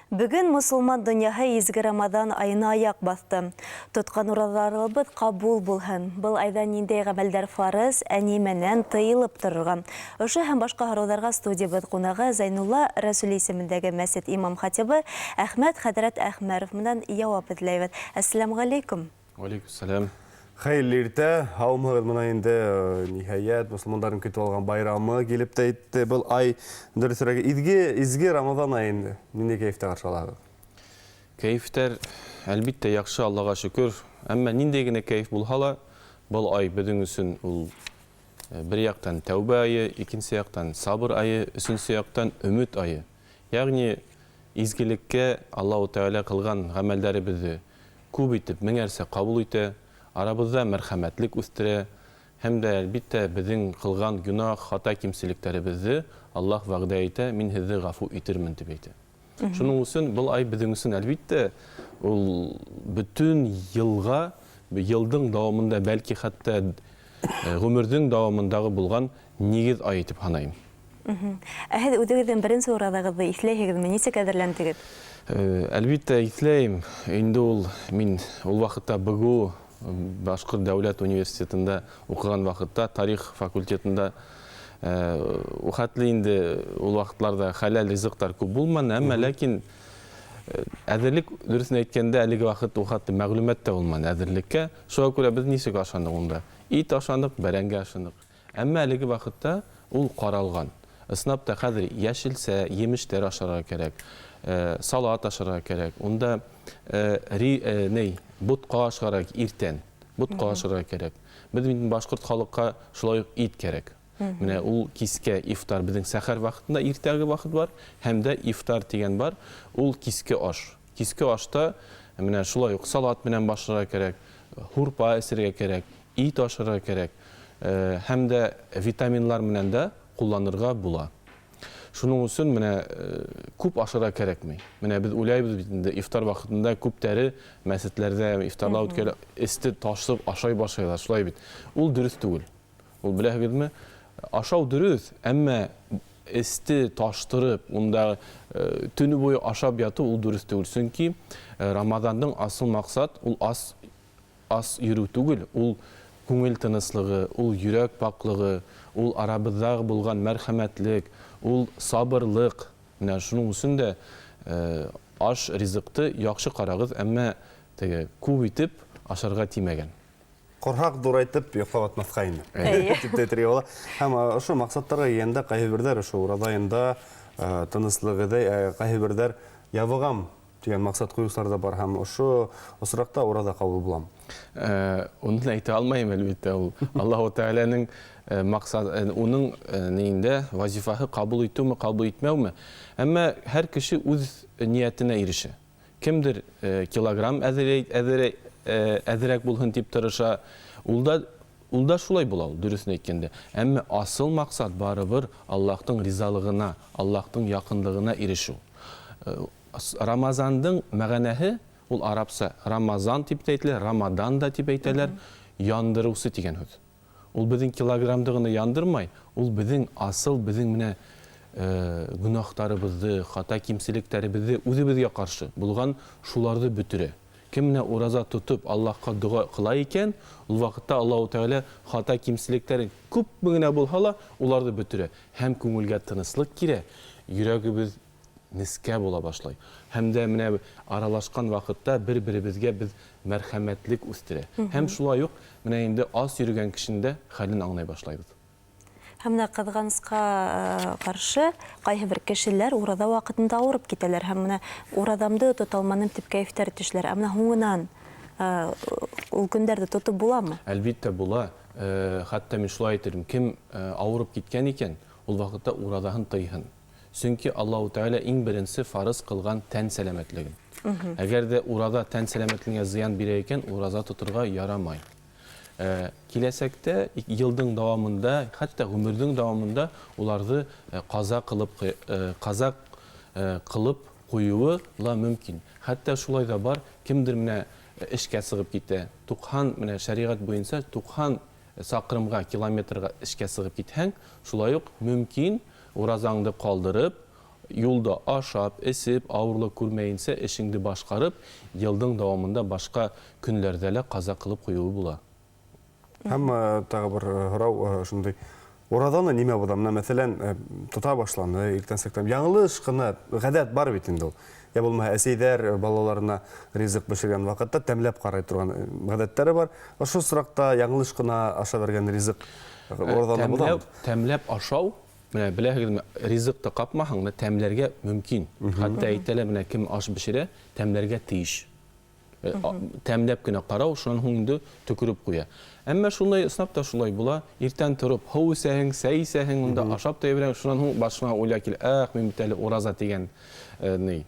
Бүгін мұсылман дүнияһы изге Рамадан айына аяқ басты. Тотқан уразаларыбыз қабул булһын. Бұл айда ниндәй ғәмәлдәр фарыз, әнименән тыйылып торырга. Ошо һәм башка һорауларга студиябыз кунагы Зайнулла Рәсүл исемендәге мәсет имам хатибы Әхмәт Хәдрәт Әхмәров менән яуап эзләйбез. Әссәламу алейкум. Алейкум сәлам. Хайырлы иртә, һаумыгыз мына инде ниһаят мусламандардың көтеп алган байрамы килеп тә итте. Бұл ай дөресрәге изге Рамазан айында. Нинди кайфта каршылагыз? Кайфтар әлбиттә яхшы, Аллага шөкер. Әмма нинди генә кайф булһа, бұл ай безнең өчен ул бер яктан тәүбә айы, икенче яктан сабыр айы, өченче яктан өмет айы. Ягъни изгелеккә Аллаһу Тәгалә кылган гамәлләребезне күп итеп меңәрсә кабул итә. Арабызда мәрхәмәтлек үстерә, һәм дә әлбиттә безнең кылган гүнах, хата кимселектеребезне Аллаһ вәгъдә итә, мин һезне гафу итермен дип әйтә. Шуның өчен бұл ай безнең өчен әлбиттә ул бүтән елга, елдың дәвамында, бәлки хәтта гомернең дәвамындагы булган нигез ай итеп һанайм. Һез үзегездән беренче урадагызды исләйһегезме, ничек әзерләндегез? Әлбиттә исләйм. Инде ул мин ул вакытта БГУ Башкорт дәүләт университетында укыган вакытта, тарих факультетында ухатлы инде ул вакытларда халал ризыктар күп булмады, әмма ләкин әзерлек дөресен әйткәндә әлеге вакыт ухатлы мәгълүмат та булмады әзерлеккә. Шуңа күрә без ничек ашандык унда? Ит ашандык, бәрәңге ашандык. Әмма әлеге вакытта ул каралган. Ысынапта хәзер яшелсә, емештәр ашарга кирәк, салат ашарга кирәк. Унда бутка ашарга иртән, бутка ашарга кирәк. Безнең башкорт халыкка шулай ук ит кирәк. Менә ул киске ифтар, безнең сәхәр вакытында иртәге вакыт бар, һәм дә ифтар дигән бар. Ул киске аш. Киске ашта менә шулай ук салат белән башларга кирәк, хурпа эсергә кирәк, ит ашарга кирәк, һәм дә витаминлар белән дә кулланырга була. Шуның өчен менә күп ашарга кирәкми. Менә без уйлайбыз инде ифтар вакытында күптәре мәсетләрдә ифтарлар үткәрә, исте ташып ашай башлыйлар, шулай бит. Ул дөрес түгел. Ул беләһегезме? Ашау дөрес, әмма исте таштырып, унда төне буе ашап яту ул дөрес түгел. Чөнки Рамазанның асыл максат ул ас йөрү түгел, ул күңел тыныслыгы, ул йөрәк паклыгы, ул арабызда булган мәрхәмәтлек, ул сабырлык. Менә шуның өчен дә аш ризыкты яхшы карагыз, әмма теге күп итеп ашарга тимәгән. Корхак дурайтып йоклап атмаска инде. Дип әйтергә була. Һәм ошо максаттарга янда кайберләр ошо уразаенда тыныслыгыдай кайберләр ябыгам дигән максат куючылар да бар, һәм ошо осракта ураза кабул булам. Уны әйтә алмыйм әлбиттә, ул Аллаһу Тәгаләнең максат, уның нинде вазифаһы кабул итүме, кабул итмәүме. Әмма һәр кеше үз ниятенә ирешә. Кемдер килограмм әзерәк булһын дип тырыша. Улда шулай була, дөресен әйткәндә. Әмма асыл максат барыбер Аллаһтың ризалыгына, Аллаһтың якынлыгына ирешү. Рамазандың мәгънәһе ул арапса Рамазан дип әйтелә, Рамадан да дип әйтәләр, яндырусы дигән һүз. Ул безнең килограммдыгыны яндырмай, ул безнең асыл, безнең менә гүнахтарыбызны, хата кимселектәребезне үзебезгә каршы булган шуларны бөтерә. Кем менә ураза тотып Аллаһка дуа кыла икән, ул вакытта Аллаһу Тәгалә хата кимселектәрен күп генә булһа, уларны бөтерә. Һәм күңелгә тыныслык кирә, йөрәгебез нескә була башлай. Һәм дә менә аралашкан вакытта бер-беребезгә без мәрхәмәтлек үстерә. Һәм шулай ук менә инде аз йөргән кешендә хәлен аңлай башлайбыз. Һәм дә кызганычка каршы кайбер кешеләр ураза вакытында авырып китәләр. Һәм менә уразамды тота алмадым дип кайфтар төшләр. Ә менә һуңыннан ул көндәрдә тотып буламы? Әлбиттә була. Хәтта мин шулай әйтерим, кем авырып киткән икән, ул вакытта уразаһын тыйһын. Чөнки Аллаһу Тәгалә иң беренче фарыз кылган тән сәламәтлеген. Әгәр дә ураза тән сәламәтлегенә зыян бирә икән, ураза тотырга ярамай. Киләсәктә елдың дәвамында, хәтта гомернең дәвамында уларны каза кылып куюы ла мөмкин. Хәтта шулай да бар, кемдер менә эшкә сыгып китә. 90 менә шәригать буенча 90 сакрымга, километрга эшкә сыгып китһәң, шулай ук мөмкин уразаңды калдырып, юлда ашап, эсеп, авырлык күрмәйенсә, эшеңде башкарып, елдың дәвамында башка көннәрдә лә каза кылып куюы була. Һәм тағы бір һорау шундай. Урадан нимә була? Менә мәсәлән, тота башланды, иртән-сәктән. Яңлыш кына гадәт бар бит инде ул. Я булмаса, әсәйдәр балаларына ризык бешергән вакытта тәмләп карый торган гадәттәре бар. Ошо соракта яңлыш кына аша бергән ризык урадан була. Тәмләп ашау, менә беләһегезме, ризыкты капмаһаң, тәмләргә мөмкин. Хәтта әйтәләр, менә кем аш бешерә, тәмләргә тиеш. Тәмләп кенә карау, шуннан һуң инде төкереп куя. Әмма шулай ысынап та шулай була. Иртән торып, һау исәһең, сәй исәһең, унда ашап та йөрәң, шуннан һуң башыңа уйла кил, мен бит әле ураза дигән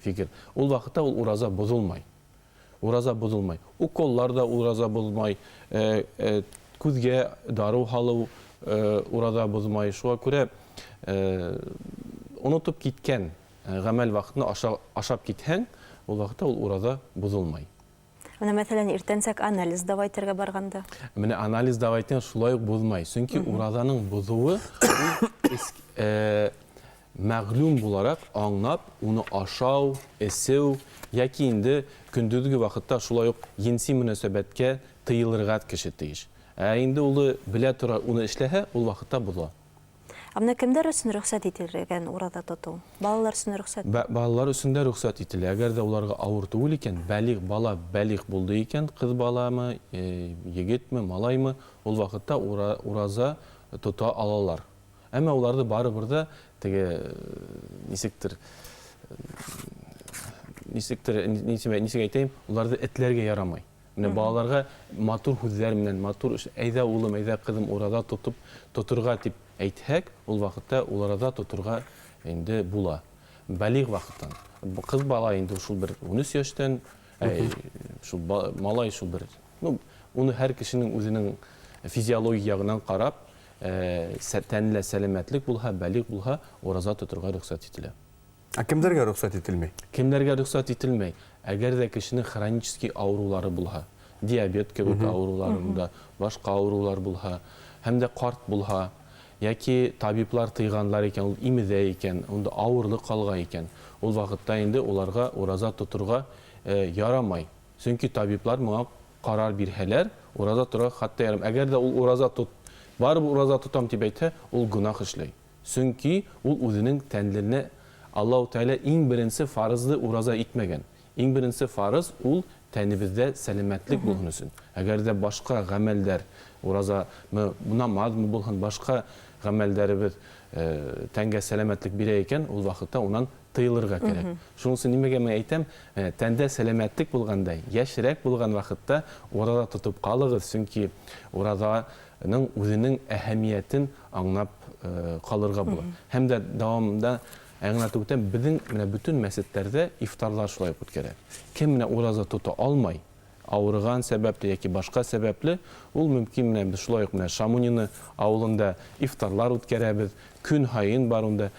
фикер. Ул вакытта ул ураза бозылмай. Ураза бозылмай. Уколлар да ураза бозылмай. Күзгә дару һалу ураза бозылмай. Шуңа күрә онытып киткән гамәл вакытында ашап китһәң, ул вакытта ул ураза бозылмай. Менә мәсәлән, иртәнсәк анализ давайтырга барганда. Менә анализ давайтын шулай ук бозмай. Чөнки уразаның бозуы мәгълүм буларак аңлап, уны ашау, эсеү яки инде көндүзге вакытта шулай ук jinsi мөнәсәбәткә тыелырга кеше тиеш. Инде ул белә тора, уны эшләһә, ул вакытта боза. Амна кемдер өчен рөхсәт ителгән ураза тоту? Балалар өчен рөхсәт. Балалар өчен дә рөхсәт ителә. Әгәр дә уларга авыр түгел икән, бәлиғ булды икән, кыз баламы, егетме, малаймы, ул вакытта ураза тота алалар. Әмма уларны барыбер дә теге нисектер әйтәйем, уларны этләргә ярамай. Менә балаларга матур һүзләр менән, матур әйдә улым, әйдә кызым ураза тотырга дип әйтһәк, ул вакытта уларда тотырга инде була. Бәлиғ вакыттан. Кыз бала инде шул бер 13 яшьтән, шул малай шул бер. Уны һәр кешенең үзенең физиология ягынан карап, тәнле сәламәтлек булһа, бәлиғ булһа, ураза тотырга рөхсәт ителә. Кемдәргә рөхсәт ителмәй? Кемдәргә рөхсәт ителмәй? Әгәр дә кешенең хронический авырулары булһа, диабет кебек авыруларында, башка авырулар булһа, һәм дә карт булһа, яки табиблар тыйганлар икән, ул имеҙә икән, унда ауырлык калга икән, ул вакытта инде уларга ураза тотырга ярамай. Чөнки табиблар моңа карар бирһәләр, ураза торырга хәтта ярым. Әгәр дә ул ураза барыбер ураза тотам дип әйтһә, ул гөнаһ эшләй. Чөнки ул үзенең тәнленә Аллаһу Тәгалә иң беренче фарызны ураза итмәгән. Иң беренче фарыз ул тәнебездә сәламәтлек булсын өчен. Әгәр дә башка гамәлләр, ураза намаз булһын, башка гамәлләребез тәнгә сәламәтлек бирә икән, ул вакытта унан тыйлырга кирәк. Шуның өчен нимәгә мен әйтәм, тәндә сәламәтлек булганда, яшьрәк булган вакытта ураза тотып калыгыз, чөнки уразаның үзенең әһәмиятен аңлап калырга була. Һәм дә дәвамында аңлатудан безнең менә бүтән мәсҗидләрдә ифтарлар шулай үткәрә. Кем менә ураза тота алмай, авырган сәбәпле яки башка сәбәпле, ул мөмкин менә без шулай ук менә Шамунины авылында ифтарлар үткәрәбез, көн һайын барында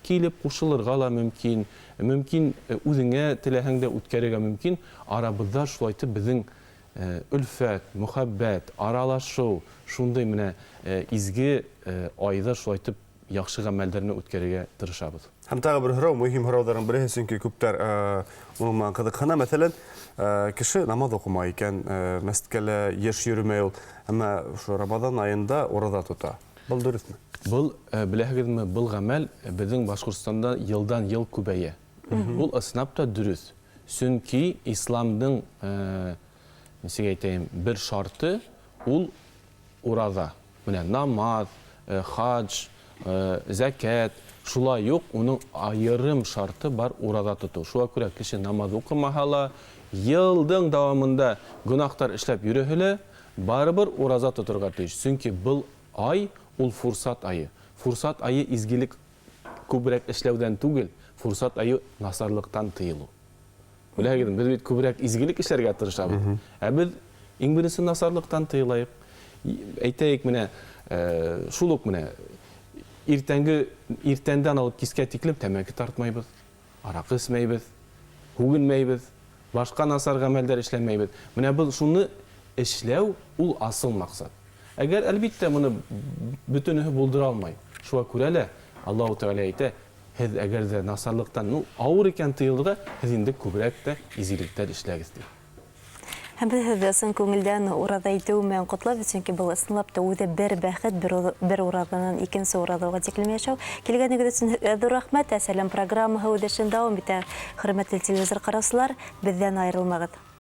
килеп кушылырга ла мөмкин, үзеңә теләһәң дә үткәрергә мөмкин. Арабызда шулай итеп безнең үлфәт, мөхәббәт, аралашу, шундый менә изге айда шулай итеп яхшы гамәлләрне үткәрергә тырышабыз. Һәм тағы бір һорау, мөһим һорауларның береһе, чөнки күптәр уның кызыкһына, мәсәлән, кеше намаз укымай икән, мәсҗидкә еш йөрмәй ул, әмма шу Рамадан айында ураза тота. Был дөресме? Был, беләһегезме, был гамәл безнең Башкортстанда елдан ел күбәя. Ул ысынап та дөрес. Чөнки исламның, нисек әйтәйем, бер шарты ул ураза. Менә намаз, хадж, зәкәт, шулай ук уның айырым шарты бар ураза тоту. Шуңа күрә кеше намаз укымаһа ла, елдың дәвамында гөнаһтар эшләп йөрөһә, барыбер ураза тотырга тиеш. Чөнки был ай ул фурсат айы. Фурсат айы изгилек күбрәк эшләүдән түгел, фурсат айы насарлыктан тыелу. Беләгез, без бит күбрәк изгилек эшләргә тырышабыз. Ә без иң беренче насарлыктан тыелайык. Әйтәйек менә, шулык менә иртәндән алып кискә тиклем тәмәке тартмайбыз, аракы эчмәйбез, һүгенмәйбез, башка насар гамәлләр эшләмәйбез. Менә без шуны эшләү ул асыл максат. Әгәр әлбиттә моны бөтенеһе булдыра алмай. Шуңа күрә лә Аллаһу Тәгалә әйтә: һез әгәр дә насарлыктан, ну, авыр икән тыйылырга, һез инде күбрәк тә изгелекләр эшләгез ди. Һәм без һеҙҙе ысын күңелдән ураҙа итеү менән ҡотлайбыҙ, сөнки был ысынлап та үҙе бер бәхет, бер ураҙанан икенсе ураҙаға тиклем йәшәү. Килгәнегеҙ өсөн ҙур рәхмәт. Әсәләм программаһы үҙешен дауам итә. Хөрмәтле телевизор ҡараусылар, беҙҙән айырылмағыҙ.